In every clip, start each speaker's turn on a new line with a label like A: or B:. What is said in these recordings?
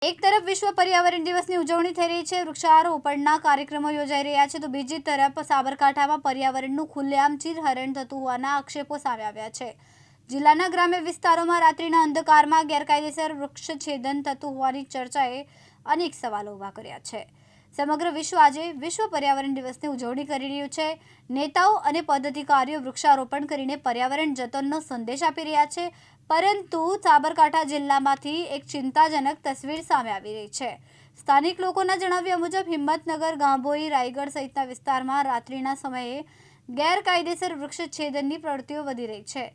A: એક તરફ વિશ્વ પર્યાવરણ દિવસની ઉજવણી થઈ રહી છે, વૃક્ષારોપણના કાર્યક્રમો યોજાઈ રહ્યા છે, તો બીજી તરફ સાબરકાંઠામાં પર્યાવરણનું ખુલ્લેઆમ ચીરહરણ થતું હોવાના આક્ષેપો સામે આવ્યા છે। જિલ્લાના ગ્રામ્ય વિસ્તારોમાં રાત્રિના અંધકારમાં ગેરકાયદેસર વૃક્ષછેદન થતું હોવાની ચર્ચાએ અનેક સવાલો ઊભા કર્યા છે। સમગ્ર વિશ્વ આજે વિશ્વ પર્યાવરણ દિવસની ઉજવણી કરી રહ્યું છે। નેતાઓ અને પદાધિકારીઓ વૃક્ષારોપણ કરીને પર્યાવરણ જતનનો સંદેશ આપી રહ્યા છે, પરંતુ સાબરકાંઠા જિલ્લામાંથી એક ચિંતાજનક તસવીર સામે આવી રહી છે। સ્થાનિક લોકોના જણાવ્યા મુજબ હિંમતનગર, ગાંભોઈ, રાયગઢ સહિતના વિસ્તારમાં રાત્રિના સમયે ગેરકાયદેસર વૃક્ષછેદનની પ્રવૃત્તિઓ વધી રહી છે।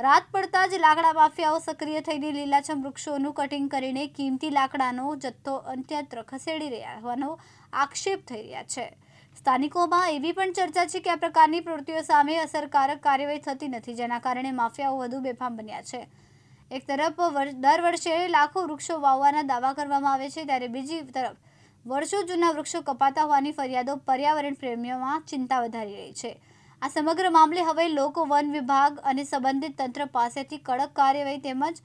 A: રાત પડતા જ લાકડા માફિયાઓ સક્રિય થઈને લીલાછમ વૃક્ષોનું કટિંગ કરીને કિંમતી લાકડાનો જથ્થો અન્યત્ર ખસેડી રહ્યા હોવાનો આક્ષેપ થઈ રહ્યા છે। સ્થાનિકોમાં એવી પણ ચર્ચા છે કે આ પ્રકારની પ્રવૃત્તિઓ સામે અસરકારક કાર્યવાહી થતી નથી, જેના કારણે માફિયાઓ વધુ બેફામ બન્યા છે। એક તરફ દર વર્ષે લાખો વૃક્ષો વાવવાના દાવા કરવામાં આવે છે, ત્યારે બીજી તરફ વર્ષો જૂના વૃક્ષો કપાતા હોવાની ફરિયાદો પર્યાવરણ પ્રેમીઓમાં ચિંતા વધારી રહી છે। આ સમગ્ર મામલે હવે લોકો વન વિભાગ અને સંબંધિત તંત્ર પાસેથી કડક કાર્યવાહી તેમજ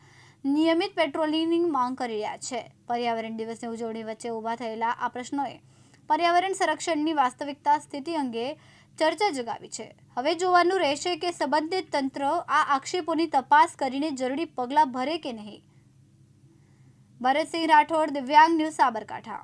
A: નિયમિત પેટ્રોલિંગની માંગ કરી રહ્યા છે। પર્યાવરણ દિવસની ઉજવણી વચ્ચે ઊભા થયેલા આ પ્રશ્નોએ પર્યાવરણ સંરક્ષણની વાસ્તવિકતા સ્થિતિ અંગે ચર્ચા જગાવી છે। હવે જોવાનું રહેશે કે સંબંધિત તંત્ર આ આક્ષેપોની તપાસ કરીને જરૂરી પગલાં ભરે કે નહીં। ભરતસિંહ રાઠોડ, દિવ્યાંગ ન્યૂઝ, સાબરકાંઠા।